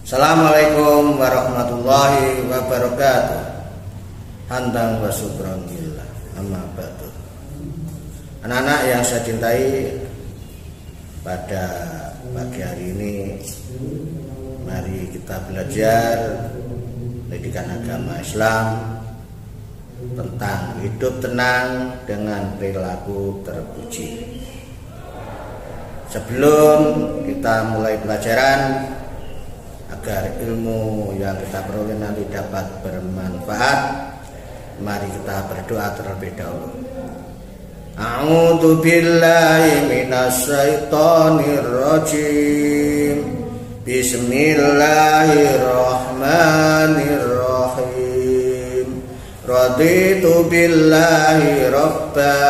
Assalamualaikum warahmatullahi wabarakatuh. Handang wa syukran lillah. Amma ba'du. Anak-anak yang saya cintai, pada pagi hari ini mari kita belajar pendidikan agama Islam tentang hidup tenang dengan perilaku terpuji. Sebelum kita mulai pelajaran, agar ilmu yang kita peroleh nanti dapat bermanfaat, mari kita berdoa terlebih dahulu. A'udzu billahi minasyaitonir rajim. Bismillahirrahmanirrahim. Raditu billahi rabba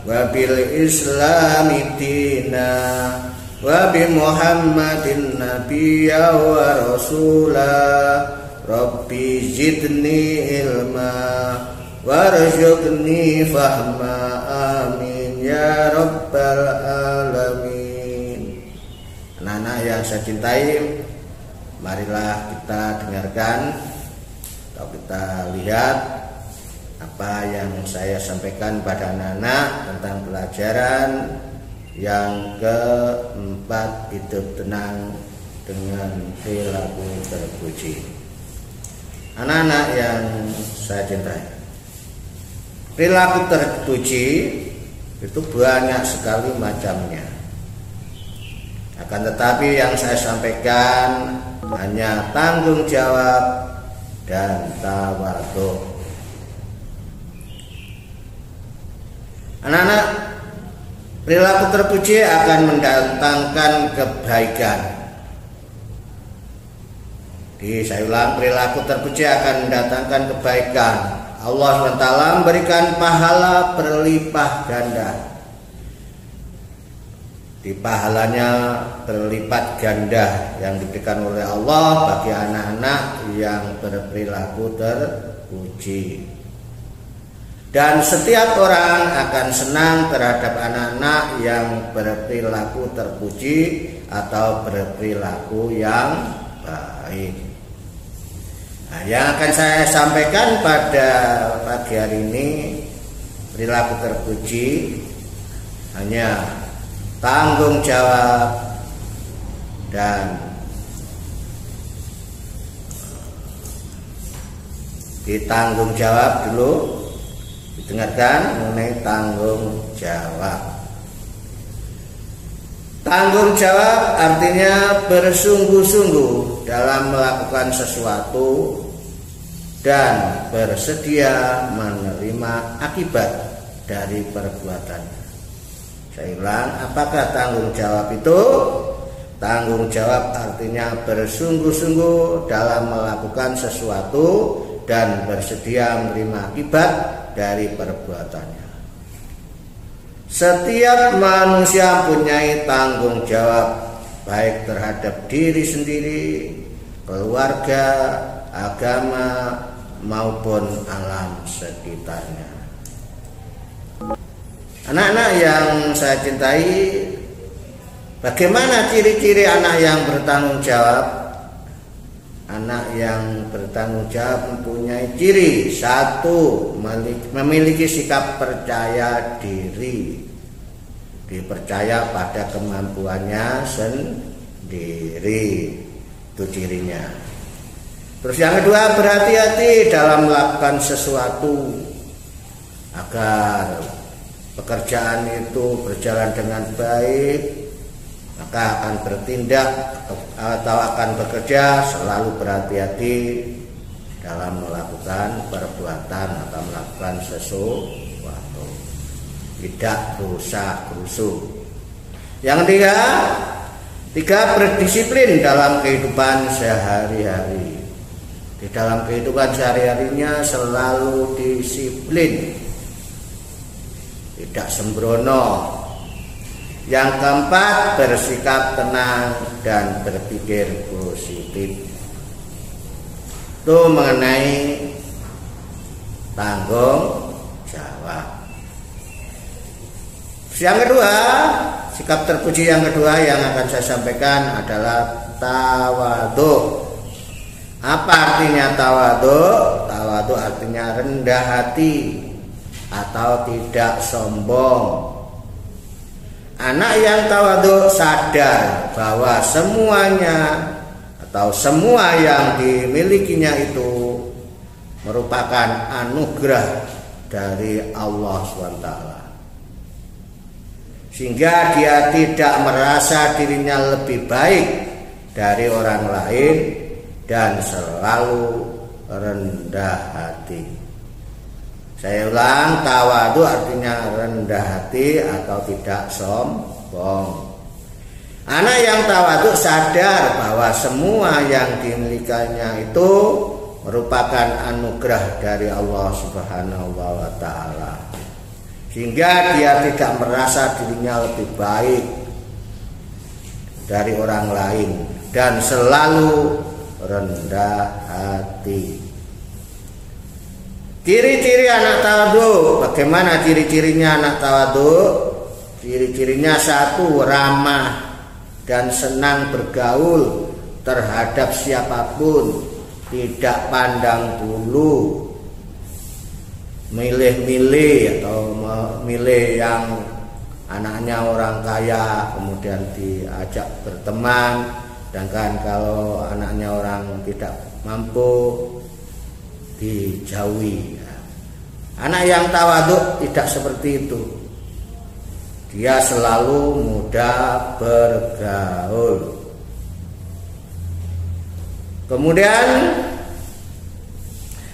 wa bil islami dina wa bi Muhammadin nabiyya wa rasula. Rabbi zidni ilma warzuqni fahma, amin ya rabbal alamin. Anak-anak yang saya cintai, marilah kita dengarkan atau kita lihat apa yang saya sampaikan pada anak-anak tentang pelajaran yang keempat, hidup tenang dengan perilaku terpuji. Anak-anak yang saya cintai, perilaku terpuji itu banyak sekali macamnya. Akan tetapi yang saya sampaikan hanya tanggung jawab dan tawadhu. Anak-anak, perilaku terpuji akan mendatangkan kebaikan. Saya ulang, perilaku terpuji akan mendatangkan kebaikan. Allah SWT memberikan pahala berlipat ganda. Di pahalanya berlipat ganda yang diberikan oleh Allah bagi anak-anak yang berperilaku terpuji. Dan setiap orang akan senang terhadap anak-anak yang berperilaku terpuji atau berperilaku yang baik. Nah, yang akan saya sampaikan pada pagi hari ini, perilaku terpuji hanya tanggung jawab dan ditanggung jawab dulu. Didengarkan mengenai tanggung jawab. Tanggung jawab artinya bersungguh-sungguh dalam melakukan sesuatu dan bersedia menerima akibat dari perbuatannya. Saya ulang, apakah tanggung jawab itu? Tanggung jawab artinya bersungguh-sungguh dalam melakukan sesuatu dan bersedia menerima akibat dari perbuatannya. Setiap manusia mempunyai tanggung jawab, baik terhadap diri sendiri, keluarga, agama, maupun alam sekitarnya. Anak-anak yang saya cintai, bagaimana ciri-ciri anak yang bertanggung jawab? Anak yang bertanggung jawab mempunyai ciri: satu, memiliki sikap percaya diri, dipercaya pada kemampuannya sendiri, itu cirinya. Terus yang kedua, berhati-hati dalam melakukan sesuatu agar pekerjaan itu berjalan dengan baik, maka akan bertindak atau akan bekerja selalu berhati-hati dalam melakukan perbuatan atau melakukan sesuatu, tidak rusak-rusuk. Yang tiga, berdisiplin dalam kehidupan sehari-hari. Di dalam kehidupan sehari-harinya selalu disiplin, tidak sembrono. Yang keempat, bersikap tenang dan berpikir positif. Itu mengenai tanggung jawab. Yang kedua, sikap terpuji yang kedua yang akan saya sampaikan adalah tawadhu. Apa artinya tawadhu? Tawadhu artinya rendah hati atau tidak sombong. Anak yang tawadhu sadar bahwa semuanya atau semua yang dimilikinya itu merupakan anugerah dari Allah SWT, sehingga dia tidak merasa dirinya lebih baik dari orang lain dan selalu rendah hati. Saya ulang, tawadhu artinya rendah hati atau tidak sombong. Anak yang tawadhu sadar bahwa semua yang dimilikinya itu merupakan anugerah dari Allah Subhanahu wa Ta'ala, sehingga dia tidak merasa dirinya lebih baik dari orang lain dan selalu rendah hati. Ciri-ciri anak tawadhu. Bagaimana ciri-cirinya anak tawadhu? Ciri-cirinya satu, ramah dan senang bergaul terhadap siapapun, tidak pandang bulu, milih-milih atau memilih yang anaknya orang kaya kemudian diajak berteman, sedangkan kalau anaknya orang tidak mampu dijauhi. Anak yang tawadhu tidak seperti itu. Dia selalu mudah bergaul. Kemudian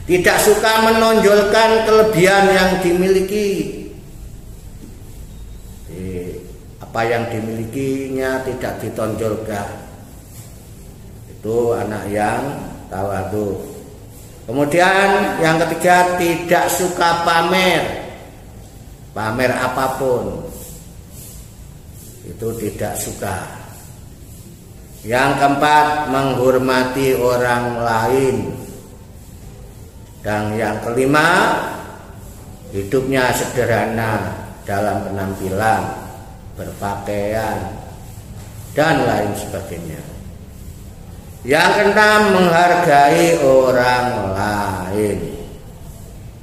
tidak suka menonjolkan kelebihan yang dimiliki. Apa yang dimilikinya tidak ditonjolkan. Itu anak yang tawadhu. Kemudian yang ketiga, tidak suka pamer apapun, itu tidak suka. Yang keempat, menghormati orang lain. Dan yang kelima, hidupnya sederhana dalam penampilan, berpakaian, dan lain sebagainya. Yang keenam, menghargai orang lain.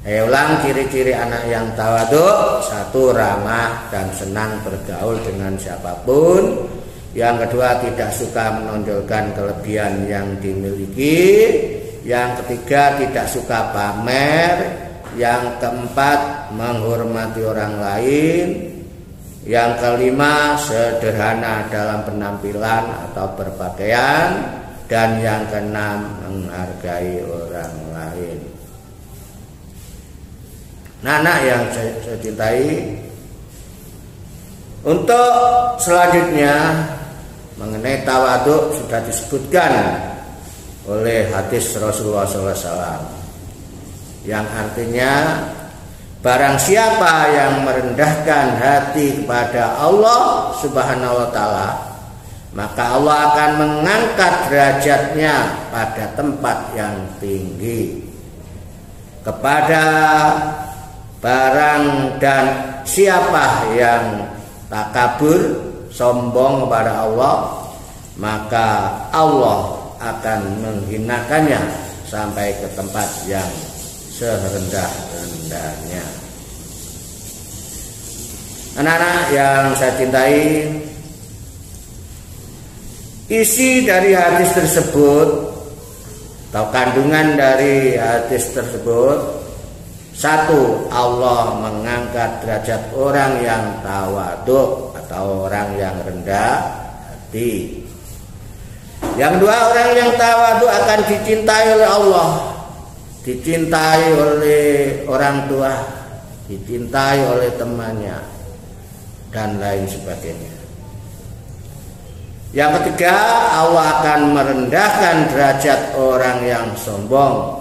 Ulang ciri-ciri anak yang tawadhu. Satu, ramah dan senang bergaul dengan siapapun. Yang kedua, tidak suka menonjolkan kelebihan yang dimiliki. Yang ketiga, tidak suka pamer. Yang keempat, menghormati orang lain. Yang kelima, sederhana dalam penampilan atau berpakaian. Dan yang keenam, menghargai orang lain. Nah, anak yang saya cintai, untuk selanjutnya mengenai tawadhu sudah disebutkan oleh hadis Rasulullah SAW, yang artinya barang siapa yang merendahkan hati kepada Allah Subhanahu wa Ta'ala, maka Allah akan mengangkat derajatnya pada tempat yang tinggi. Kepada barang dan siapa yang takabur, sombong kepada Allah, maka Allah akan menghinakannya sampai ke tempat yang serendah-rendahnya. Anak-anak yang saya cintai, isi dari hadis tersebut atau kandungan dari hadis tersebut, satu, Allah mengangkat derajat orang yang tawadhu atau orang yang rendah hati. Yang kedua, orang yang tawadhu akan dicintai oleh Allah, dicintai oleh orang tua, dicintai oleh temannya, dan lain sebagainya. Yang ketiga, Allah akan merendahkan derajat orang yang sombong.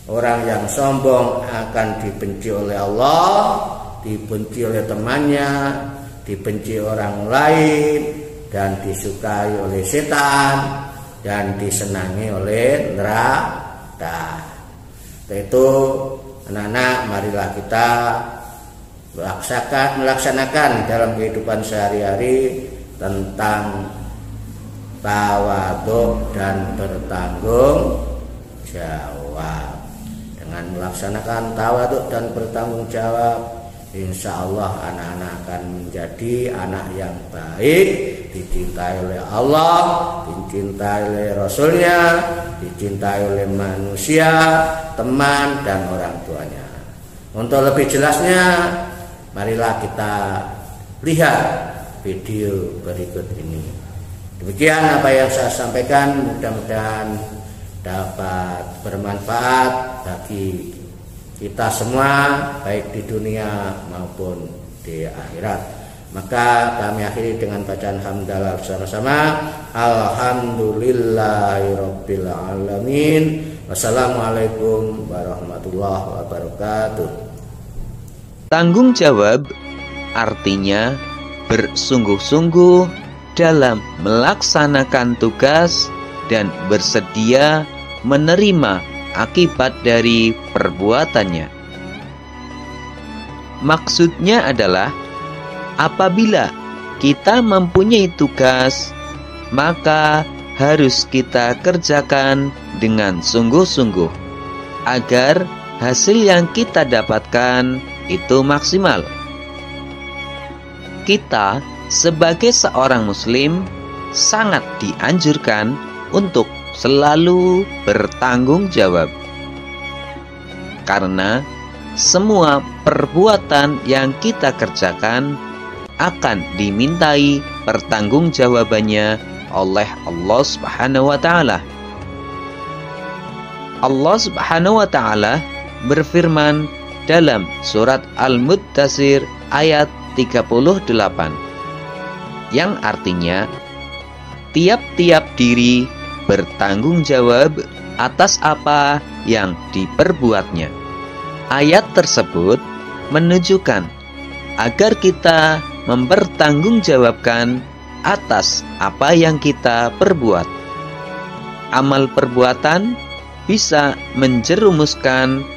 Orang yang sombong akan dibenci oleh Allah, dibenci oleh temannya, dibenci orang lain, dan disukai oleh setan, dan disenangi oleh neraka. Itu anak-anak, marilah kita melaksanakan dalam kehidupan sehari-hari tentang tawadhu dan bertanggung jawab. Dengan melaksanakan tawadhu dan bertanggung jawab, insya Allah anak-anak akan menjadi anak yang baik, dicintai oleh Allah, dicintai oleh Rasulnya, dicintai oleh manusia, teman dan orang tuanya. Untuk lebih jelasnya, marilah kita lihat video berikut ini. Demikian apa yang saya sampaikan, mudah-mudahan dapat bermanfaat bagi kita semua, baik di dunia maupun di akhirat. Maka kami akhiri dengan bacaan hamdalah bersama-sama. Alhamdulillahirabbil alamin. Wassalamualaikum warahmatullahi wabarakatuh. Tanggung jawab artinya bersungguh-sungguh dalam melaksanakan tugas dan bersedia menerima akibat dari perbuatannya. Maksudnya adalah apabila kita mempunyai tugas, maka harus kita kerjakan dengan sungguh-sungguh agar hasil yang kita dapatkan itu maksimal. Kita sebagai seorang muslim sangat dianjurkan untuk selalu bertanggung jawab, karena semua perbuatan yang kita kerjakan akan dimintai pertanggungjawabannya oleh Allah Subhanahu wa taala. Allah Subhanahu wa taala berfirman dalam surat Al-Muddatsir ayat 38, yang artinya tiap-tiap diri bertanggung jawab atas apa yang diperbuatnya. Ayat tersebut menunjukkan agar kita mempertanggungjawabkan atas apa yang kita perbuat. Amal perbuatan bisa menjerumuskan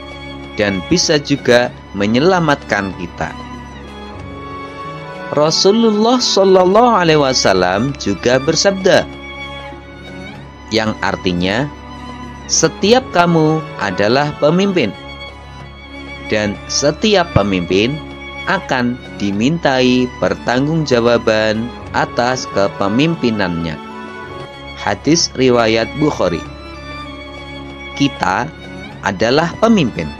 dan bisa juga menyelamatkan kita. Rasulullah Shallallahu Alaihi Wasallam juga bersabda, yang artinya setiap kamu adalah pemimpin, dan setiap pemimpin akan dimintai pertanggungjawaban atas kepemimpinannya. Hadis riwayat Bukhari. Kita adalah pemimpin,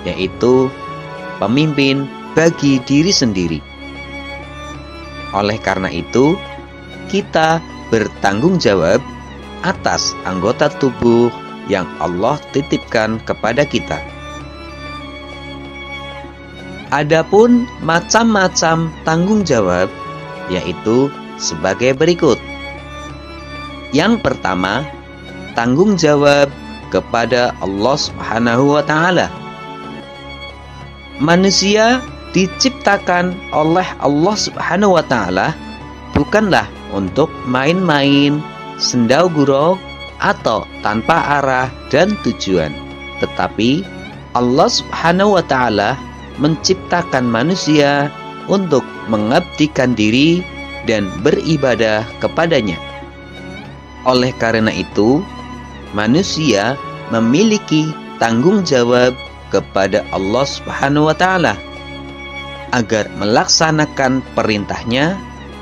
yaitu pemimpin bagi diri sendiri. Oleh karena itu, kita bertanggung jawab atas anggota tubuh yang Allah titipkan kepada kita. Adapun macam-macam tanggung jawab yaitu sebagai berikut. Yang pertama, tanggung jawab kepada Allah Subhanahu wa taala. Manusia diciptakan oleh Allah Subhanahu wa taala bukanlah untuk main-main, sendau gurau, atau tanpa arah dan tujuan, tetapi Allah Subhanahu wa taala menciptakan manusia untuk mengabdikan diri dan beribadah kepadanya. Oleh karena itu, manusia memiliki tanggung jawab kepada Allah Subhanahu wa taala agar melaksanakan perintahnya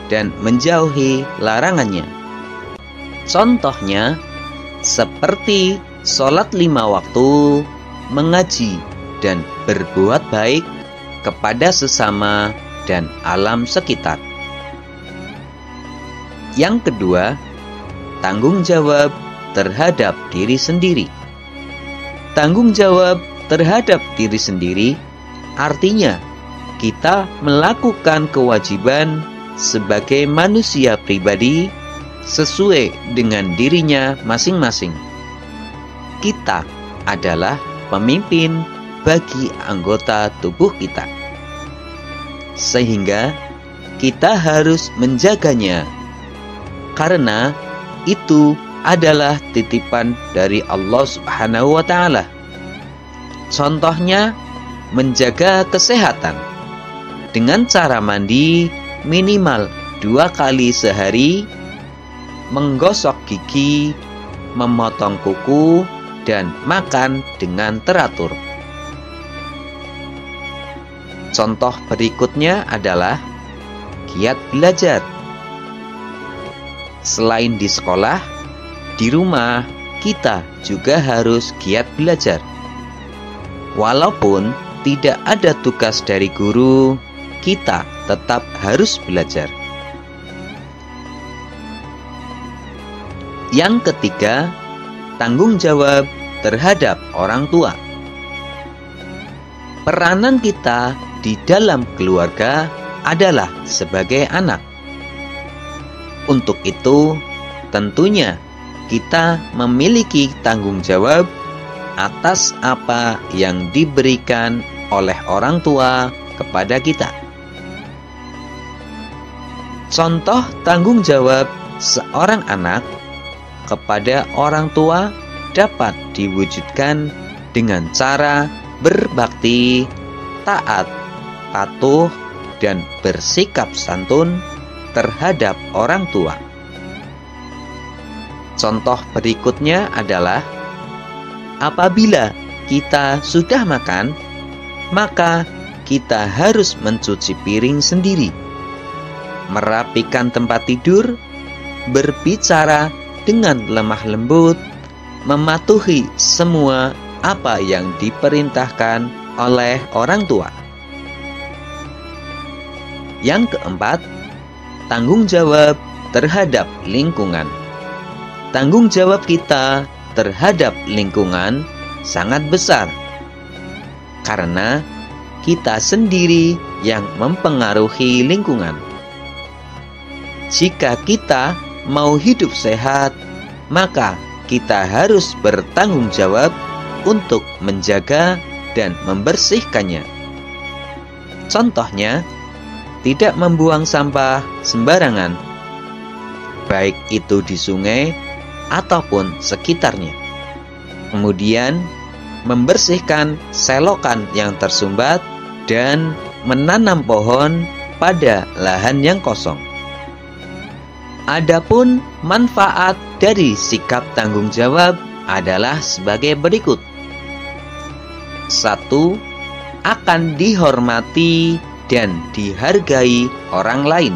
dan menjauhi larangannya. Contohnya seperti sholat 5 waktu, mengaji, dan berbuat baik kepada sesama dan alam sekitar. Yang kedua, tanggung jawab terhadap diri sendiri. Tanggung jawab terhadap diri sendiri artinya kita melakukan kewajiban sebagai manusia pribadi sesuai dengan dirinya masing-masing. Kita adalah pemimpin bagi anggota tubuh kita, sehingga kita harus menjaganya, karena itu adalah titipan dari Allah Subhanahu wa taala. Contohnya, menjaga kesehatan. dengan cara mandi minimal 2 kali sehari, menggosok gigi, memotong kuku, dan makan dengan teratur. Contoh berikutnya adalah giat belajar. Selain di sekolah, di rumah kita juga harus giat belajar. Walaupun tidak ada tugas dari guru, kita tetap harus belajar. Yang ketiga, tanggung jawab terhadap orang tua. Peranan kita di dalam keluarga adalah sebagai anak. Untuk itu, tentunya kita memiliki tanggung jawab atas apa yang diberikan oleh orang tua kepada kita. Contoh tanggung jawab seorang anak kepada orang tua dapat diwujudkan dengan cara berbakti, taat, patuh, dan bersikap santun terhadap orang tua. Contoh berikutnya adalah apabila kita sudah makan, maka kita harus mencuci piring sendiri, merapikan tempat tidur, berbicara dengan lemah lembut, mematuhi semua apa yang diperintahkan oleh orang tua. Yang keempat, tanggung jawab terhadap lingkungan. Tanggung jawab kita terhadap lingkungan sangat besar, karena kita sendiri yang mempengaruhi lingkungan. Jika kita mau hidup sehat, maka kita harus bertanggung jawab untuk menjaga dan membersihkannya. Contohnya, tidak membuang sampah sembarangan, baik itu di sungai ataupun sekitarnya. Kemudian, membersihkan selokan yang tersumbat dan menanam pohon pada lahan yang kosong. Adapun manfaat dari sikap tanggung jawab adalah sebagai berikut. 1. Akan dihormati dan dihargai orang lain.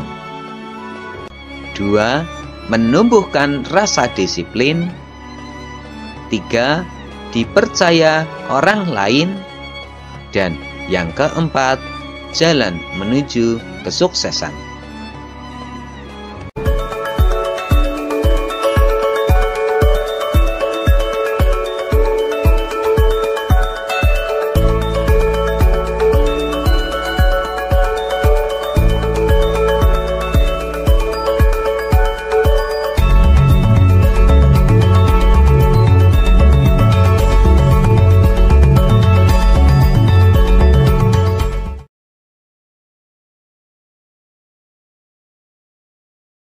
2. Menumbuhkan rasa disiplin. 3. Dipercaya orang lain. Dan yang keempat, jalan menuju kesuksesan.